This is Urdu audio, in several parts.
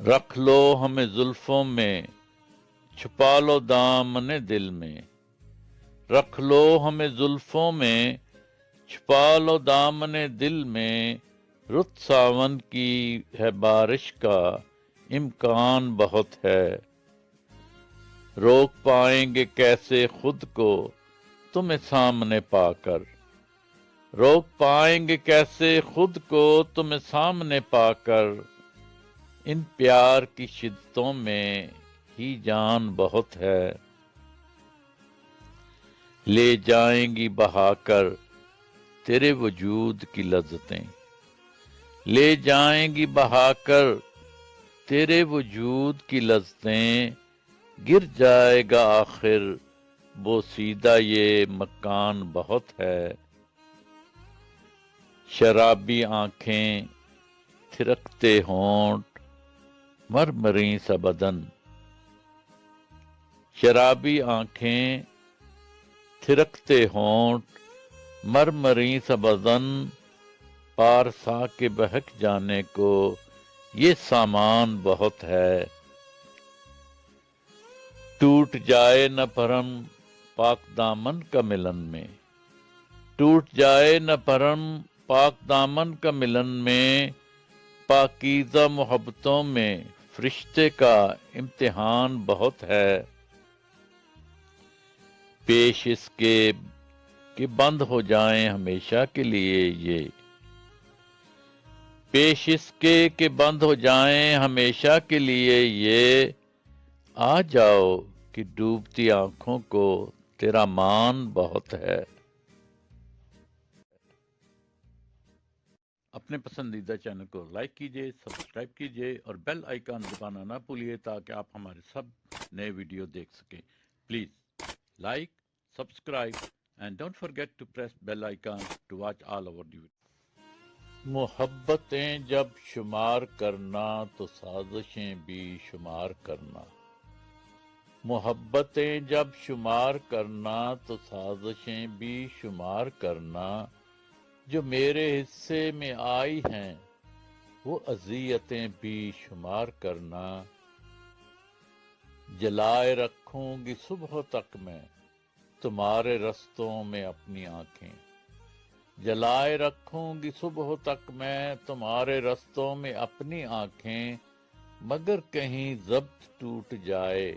رکھ لو ہمیں زلفوں میں، چھپا لو دامن دل میں، رکھ لو ہمیں زلفوں میں، چھپا لو دامن دل میں، رت ساون کی ہے بارش کا امکان بہت ہے، روک پائیں گے کیسے خود کو تمہیں سامنے پا کر، روک پائیں گے کیسے خود کو تمہیں سامنے پا کر، ان پیار کی شدتوں میں ہی جان بہت ہے، لے جائیں گی بہا کر تیرے وجود کی لذتیں، لے جائیں گی بہا کر تیرے وجود کی لذتیں، گر جائے گا آخر بوسیدہ یہ مکان بہت ہے، شرابی آنکھیں تھرکتے ہونٹ مرمریں سا بدن، شرابی آنکھیں تھرکتے ہونٹ مرمریں سا بدن، پارسا کے بہک جانے کو یہ سامان بہت ہے، ٹوٹ جائے نہ پرم پاک دامن کا ملن میں، ٹوٹ جائے نہ پرم پاک دامن کا ملن میں، پاکیزہ محبتوں میں فرشتے کا امتحان بہت ہے، پیش اس کے کہ بند ہو جائیں ہمیشہ کے لیے یہ، پیش اس کے کہ بند ہو جائیں ہمیشہ کے لیے یہ، آ جاؤ کہ ڈوبتی آنکھوں کو تیرا مان بہت ہے۔ اپنے پسندیدہ چینل کو لائک کیجئے، سبسکرائب کیجئے اور بیل آئیکن دبانا نہ بھولیے تاکہ آپ ہمارے سب نئے ویڈیو دیکھ سکیں۔ Please like, subscribe and don't forget to press bell icon to watch all over video. محبتیں جب شمار کرنا تو سازشیں بھی شمار کرنا، محبتیں جب شمار کرنا تو سازشیں بھی شمار کرنا، جو میرے حصے میں آئی ہیں وہ اذیتیں بھی شمار کرنا، جلائے رکھوں گی صبح تک میں تمہارے رستوں میں اپنی آنکھیں، جلائے رکھوں گی صبح تک میں تمہارے رستوں میں اپنی آنکھیں، مگر کہیں ضبط ٹوٹ جائے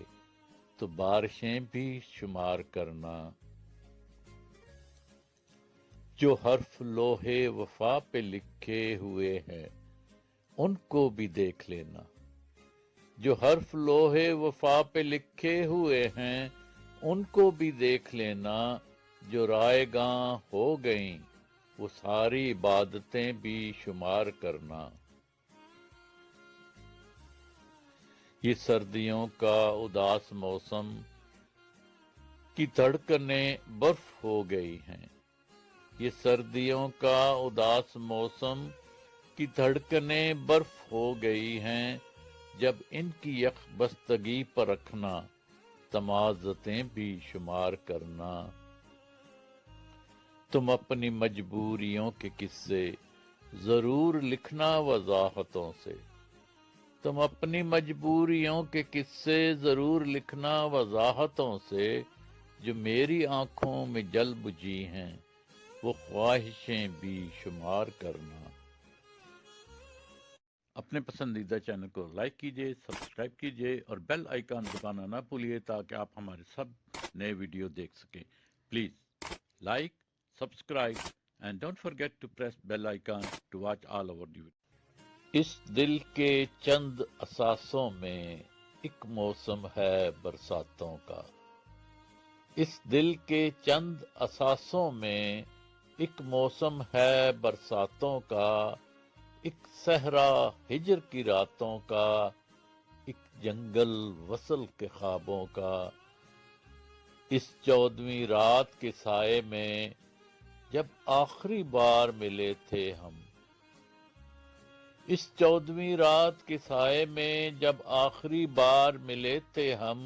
تو بارشیں بھی شمار کرنا، جو حرف لوہے وفا پہ لکھے ہوئے ہیں ان کو بھی دیکھ لینا، جو حرف لوہے وفا پہ لکھے ہوئے ہیں ان کو بھی دیکھ لینا، جو رائے گاں ہو گئیں وہ ساری عبادتیں بھی شمار کرنا، یہ سردیوں کا اداس موسم کی دھڑکنیں برف ہو گئی ہیں، یہ سردیوں کا اداس موسم کی دھڑکنیں برف ہو گئی ہیں، جب ان کی یک بستگی پر رکھنا تمازتیں بھی شمار کرنا، تم اپنی مجبوریوں کے قصے ضرور لکھنا وضاحتوں سے، تم اپنی مجبوریوں کے قصے ضرور لکھنا وضاحتوں سے، جو میری آنکھوں میں جل بجھی ہیں وہ خواہشیں بھی شمار کرنا۔ اپنے پسندیدہ چینل کو لائک کیجئے، سبسکرائب کیجئے اور بیل آئیکن دبانا نہ بھولیے تاکہ آپ ہمارے سب نئے ویڈیو دیکھ سکیں۔ Please like, subscribe and don't forget to press bell icon to watch all over video. اس دل کے چند اثاثوں میں ایک موسم ہے برساتوں کا، اس دل کے چند اثاثوں میں ایک موسم ہے برساتوں کا، ایک صحرا ہجر کی راتوں کا، ایک جنگل وصل کے خوابوں کا، اس 14ویں رات کے سائے میں جب آخری بار ملے تھے ہم، اس 14ویں رات کے سائے میں جب آخری بار ملے تھے ہم،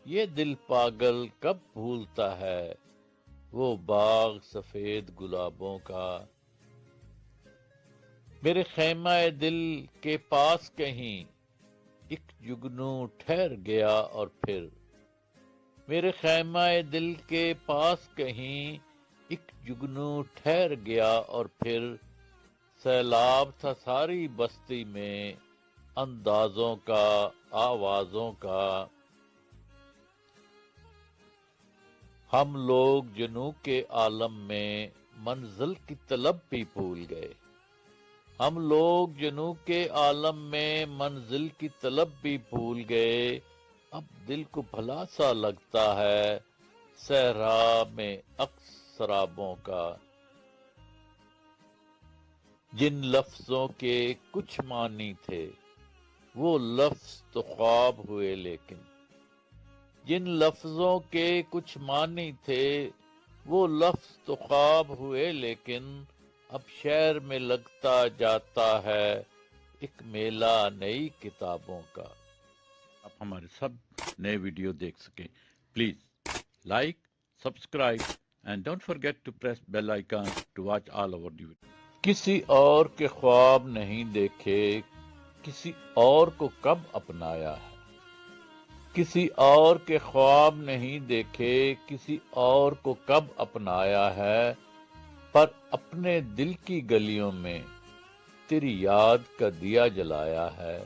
یہ دل پاگل کب بھولتا ہے وہ باغ سفید گلابوں کا، میرے خیمہ دل کے پاس کہیں ایک جگنو ٹھہر گیا اور پھر میرے خیمہ دل کے پاس کہیں ایک جگنو ٹھہر گیا اور پھر سیلاب تھا ساری بستی میں اندازوں کا آوازوں کا ہم لوگ جنوں کے عالم میں منزل کی طلب بھی بھول گئے ہم لوگ جنوں کے عالم میں منزل کی طلب بھی بھول گئے اب دل کو بھلا سا لگتا ہے صحرا میں عکس سرابوں کا جن لفظوں کے کچھ معنی تھے وہ لفظ تو خواب ہوئے لیکن جن لفظوں کے کچھ معنی تھے وہ لفظ تو خواب ہوئے لیکن اب شہر میں لگتا جاتا ہے ایک میلہ نئی کتابوں کا آپ ہمارے سب نئے ویڈیو دیکھ سکیں please like subscribe and don't forget to press bell icon to watch all over video کسی اور کے خواب نہیں دیکھے کسی اور کو کب اپنایا ہے کسی اور کے خواب نہیں دیکھے کسی اور کو کب اپنایا ہے پر اپنے دل کی گلیوں میں تیری یاد کا دیا جلایا ہے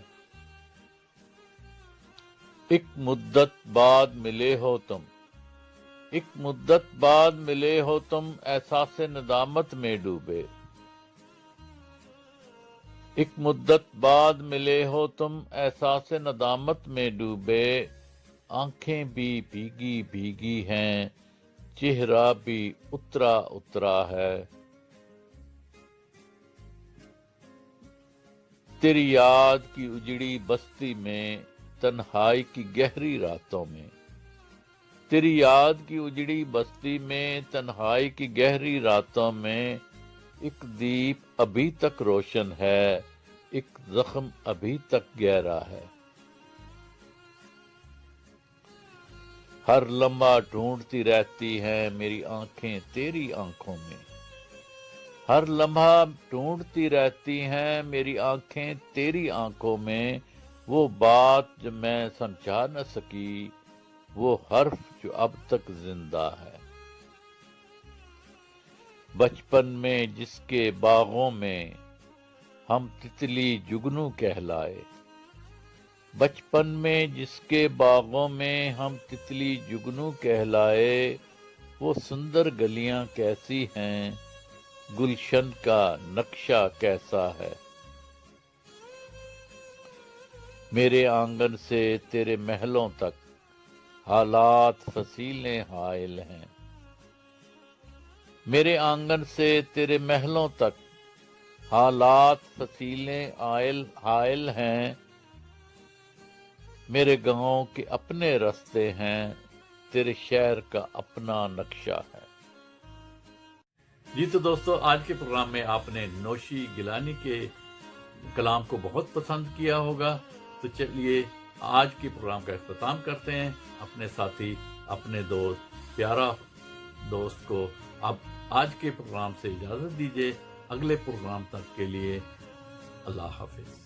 ایک مدت بعد ملے ہو تم ایک مدت بعد ملے ہو تم احساس ندامت میں ڈوبے ایک مدت بعد ملے ہو تم احساس ندامت میں ڈوبے آنکھیں بھی بھیگی بھیگی ہیں چہرہ بھی اترا اترا ہے تیری یاد کی اجڑی بستی میں تنہائی کی گہری راتوں میں تیری یاد کی اجڑی بستی میں تنہائی کی گہری راتوں میں ایک دیپ ابھی تک روشن ہے ایک زخم ابھی تک گہرا ہے ہر لمحہ ڈھونڈتی رہتی ہیں میری آنکھیں تیری آنکھوں میں ہر لمحہ ڈھونڈتی رہتی ہیں میری آنکھیں تیری آنکھوں میں وہ بات جو میں سمجھا نہ سکی وہ حرف جو اب تک زندہ ہے بچپن میں جس کے باغوں میں ہم تتلی جگنو کہلائے بچپن میں جس کے باغوں میں ہم تتلی جگنو کہلائے وہ سندر گلیاں کیسی ہیں گلشن کا نقشہ کیسا ہے میرے آنگن سے تیرے محلوں تک حالات فصیلیں حائل ہیں میرے آنگن سے تیرے محلوں تک حالات فصیلیں حائل ہیں میرے گاؤں کے اپنے رستے ہیں تیرے شہر کا اپنا نقشہ ہے جی تو دوستو آج کے پروگرام میں آپ نے نوشی گیلانی کے کلام کو بہت پسند کیا ہوگا تو چلیے آج کے پروگرام کا اختتام کرتے ہیں اپنے ساتھی اپنے دوست پیارا دوست کو آپ آج کے پروگرام سے اجازت دیجیے اگلے پروگرام تک کے لیے اللہ حافظ